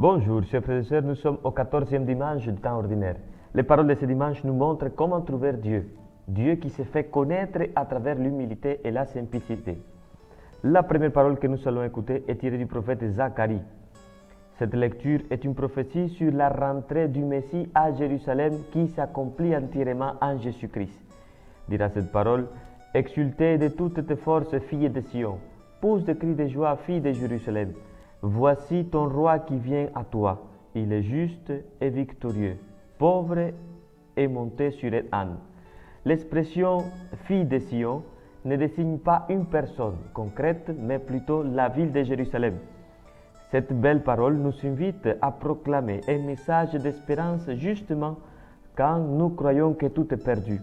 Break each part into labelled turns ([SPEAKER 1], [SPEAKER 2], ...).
[SPEAKER 1] Bonjour, chers frères et sœurs, nous sommes au 14e dimanche du temps ordinaire. Les paroles de ce dimanche nous montrent comment trouver Dieu. Dieu qui se fait connaître à travers l'humilité et la simplicité. La première parole que nous allons écouter est tirée du prophète Zacharie. Cette lecture est une prophétie sur la rentrée du Messie à Jérusalem qui s'accomplit entièrement en Jésus-Christ. Dira cette parole: exultez de toutes tes forces, filles de Sion, pousse des cris de joie, filles de Jérusalem. Voici ton roi qui vient à toi. Il est juste et victorieux, pauvre et monté sur un âne. L'expression fille de Sion ne désigne pas une personne concrète, mais plutôt la ville de Jérusalem. Cette belle parole nous invite à proclamer un message d'espérance justement quand nous croyons que tout est perdu.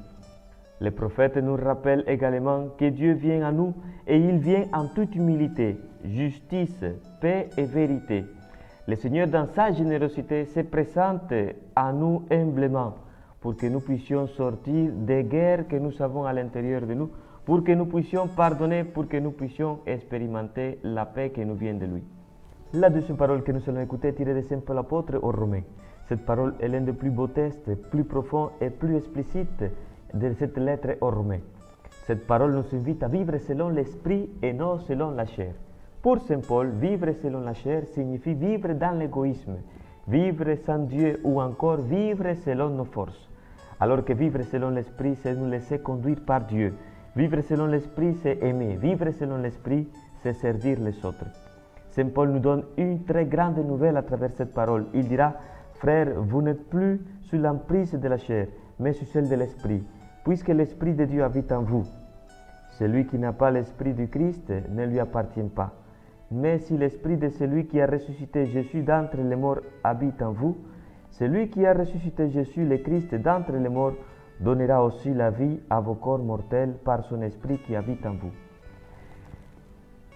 [SPEAKER 1] Le prophète nous rappelle également que Dieu vient à nous et il vient en toute humilité, justice, paix et vérité. Le Seigneur, dans sa générosité, se présente à nous humblement pour que nous puissions sortir des guerres que nous avons à l'intérieur de nous, pour que nous puissions pardonner, pour que nous puissions expérimenter la paix qui nous vient de lui. La deuxième parole que nous allons écouter est tirée de Saint Paul apôtre aux Romains. Cette parole est l'un des plus beaux textes, plus profonds et plus explicites de cette lettre aux Romains. Cette parole nous invite à vivre selon l'esprit et non selon la chair. Pour Saint Paul, vivre selon la chair signifie vivre dans l'égoïsme, vivre sans Dieu ou encore vivre selon nos forces. Alors que vivre selon l'esprit, c'est nous laisser conduire par Dieu. Vivre selon l'esprit, c'est aimer. Vivre selon l'esprit, c'est servir les autres. Saint Paul nous donne une très grande nouvelle à travers cette parole. Il dira: frères, vous n'êtes plus sous l'emprise de la chair, mais sous celle de l'esprit, puisque l'Esprit de Dieu habite en vous. Celui qui n'a pas l'Esprit du Christ ne lui appartient pas. Mais si l'Esprit de celui qui a ressuscité Jésus d'entre les morts habite en vous, celui qui a ressuscité Jésus, le Christ, d'entre les morts, donnera aussi la vie à vos corps mortels par son Esprit qui habite en vous.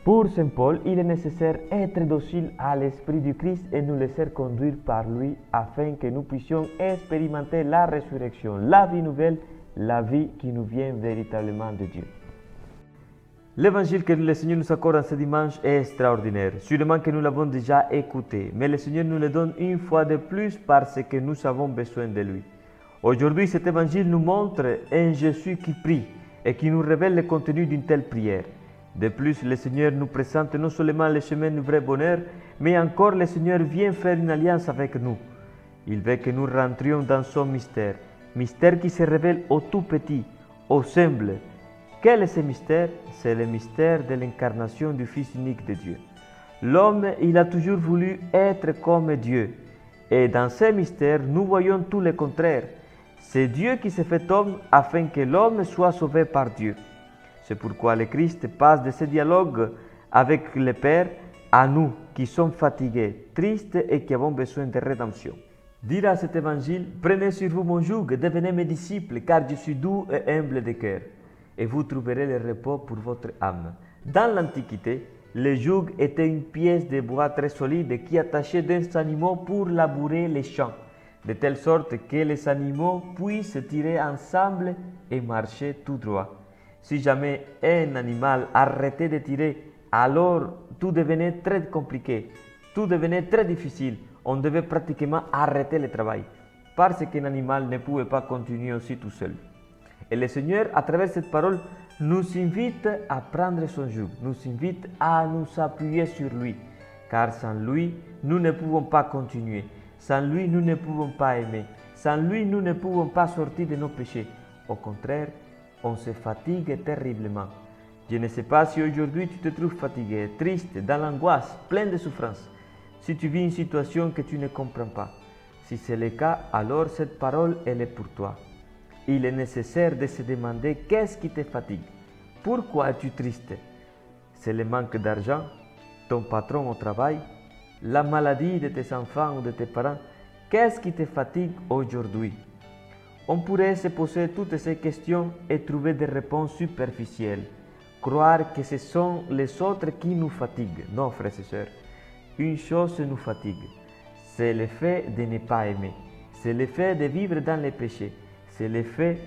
[SPEAKER 1] Pour Saint Paul, il est nécessaire d'être docile à l'Esprit du Christ et nous laisser conduire par lui afin que nous puissions expérimenter la résurrection, la vie nouvelle, la vie qui nous vient véritablement de Dieu. L'évangile que le Seigneur nous accorde ce dimanche est extraordinaire. Sûrement que nous l'avons déjà écouté, mais le Seigneur nous le donne une fois de plus parce que nous avons besoin de lui. Aujourd'hui, cet évangile nous montre un Jésus qui prie et qui nous révèle le contenu d'une telle prière. De plus, le Seigneur nous présente non seulement le chemin du vrai bonheur, mais encore le Seigneur vient faire une alliance avec nous. Il veut que nous rentrions dans son mystère, mystère qui se révèle au tout petit, au simple. Quel est ce mystère? C'est le mystère de l'incarnation du Fils unique de Dieu. L'homme, il a toujours voulu être comme Dieu. Et dans ce mystère, nous voyons tout le contraire. C'est Dieu qui s'est fait homme afin que l'homme soit sauvé par Dieu. C'est pourquoi le Christ passe de ce dialogue avec le Père à nous qui sommes fatigués, tristes et qui avons besoin de rédemption. Dira cet évangile: prenez sur vous mon joug, devenez mes disciples, car je suis doux et humble de cœur, et vous trouverez le repos pour votre âme. Dans l'Antiquité, le joug était une pièce de bois très solide qui attachait des animaux pour labourer les champs, de telle sorte que les animaux puissent tirer ensemble et marcher tout droit. Si jamais un animal arrêtait de tirer, alors tout devenait très compliqué, tout devenait très difficile. On devait pratiquement arrêter le travail, parce qu'un animal ne pouvait pas continuer aussi tout seul. Et le Seigneur, à travers cette parole, nous invite à prendre son joug, nous invite à nous appuyer sur lui, car sans lui, nous ne pouvons pas continuer. Sans lui, nous ne pouvons pas aimer. Sans lui, nous ne pouvons pas sortir de nos péchés. Au contraire, on se fatigue terriblement. Je ne sais pas si aujourd'hui tu te trouves fatigué, triste, dans l'angoisse, plein de souffrance. Si tu vis une situation que tu ne comprends pas. Si c'est le cas, alors cette parole, elle est pour toi. Il est nécessaire de se demander qu'est-ce qui te fatigue. Pourquoi es-tu triste? C'est le manque d'argent, ton patron au travail, la maladie de tes enfants ou de tes parents. Qu'est-ce qui te fatigue aujourd'hui? On pourrait se poser toutes ces questions et trouver des réponses superficielles. Croire que ce sont les autres qui nous fatiguent. Non, frères et sœurs. Une chose nous fatigue. C'est le fait de ne pas aimer. C'est le fait de vivre dans les péchés. C'est le fait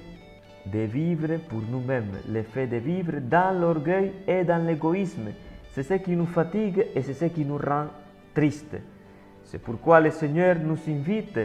[SPEAKER 1] de vivre pour nous-mêmes. Le fait de vivre dans l'orgueil et dans l'égoïsme. C'est ce qui nous fatigue et c'est ce qui nous rend tristes. C'est pourquoi le Seigneur nous invite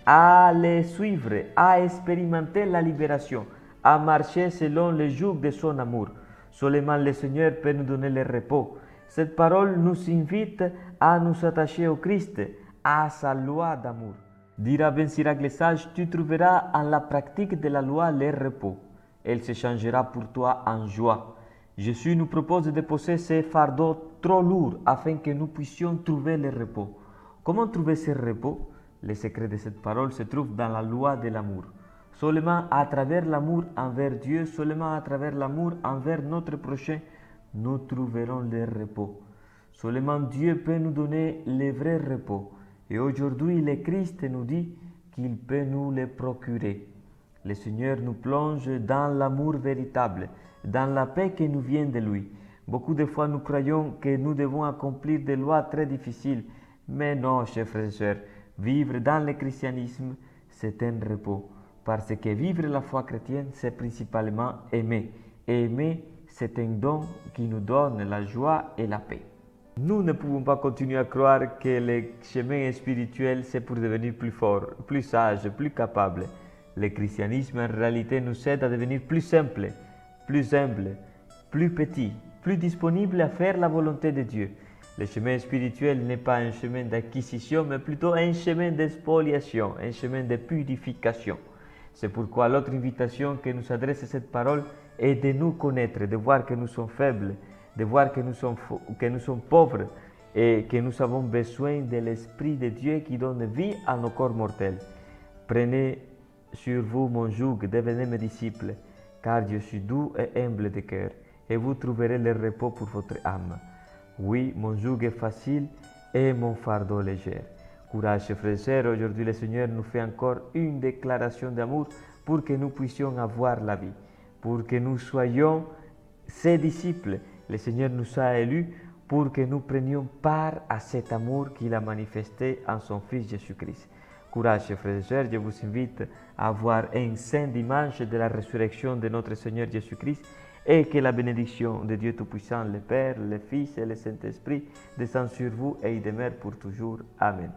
[SPEAKER 1] à les suivre, à expérimenter la libération, à marcher selon le joug de son amour. Seulement le Seigneur peut nous donner le repos. Cette parole nous invite à nous attacher au Christ, à sa loi d'amour. Dira Ben Sirac le sage, tu trouveras en la pratique de la loi le repos. Elle se changera pour toi en joie. Jésus nous propose de poser ces fardeaux trop lourds afin que nous puissions trouver le repos. Comment trouver ce repos? Le secret de cette parole se trouve dans la loi de l'amour. Seulement à travers l'amour envers Dieu, seulement à travers l'amour envers notre prochain, nous trouverons le repos. Seulement Dieu peut nous donner le vrai repos. Et aujourd'hui, le Christ nous dit qu'il peut nous le procurer. Le Seigneur nous plonge dans l'amour véritable, dans la paix qui nous vient de lui. Beaucoup de fois, nous croyons que nous devons accomplir des lois très difficiles. Mais non, chers frères et sœurs, vivre dans le christianisme, c'est un repos. Parce que vivre la foi chrétienne, c'est principalement aimer. Et aimer, c'est un don qui nous donne la joie et la paix. Nous ne pouvons pas continuer à croire que le chemin spirituel, c'est pour devenir plus fort, plus sage, plus capable. Le christianisme, en réalité, nous aide à devenir plus simple, plus humble, plus petit, plus disponible à faire la volonté de Dieu. Le chemin spirituel n'est pas un chemin d'acquisition, mais plutôt un chemin d'expoliation, un chemin de purification. C'est pourquoi l'autre invitation que nous adresse cette parole est de nous connaître, de voir que nous sommes faibles, de voir que nous sommes pauvres et que nous avons besoin de l'Esprit de Dieu qui donne vie à nos corps mortels. Prenez sur vous mon joug, devenez mes disciples, car je suis doux et humble de cœur, et vous trouverez le repos pour votre âme. Oui, mon joug est facile et mon fardeau léger. Courage, frères et sœurs, aujourd'hui le Seigneur nous fait encore une déclaration d'amour pour que nous puissions avoir la vie, pour que nous soyons ses disciples. Le Seigneur nous a élus pour que nous prenions part à cet amour qu'il a manifesté en son Fils Jésus-Christ. Courage, frères et sœurs, je vous invite à avoir un saint dimanche de la résurrection de notre Seigneur Jésus-Christ et que la bénédiction de Dieu Tout-Puissant, le Père, le Fils et le Saint-Esprit descendent sur vous et y demeure pour toujours. Amen.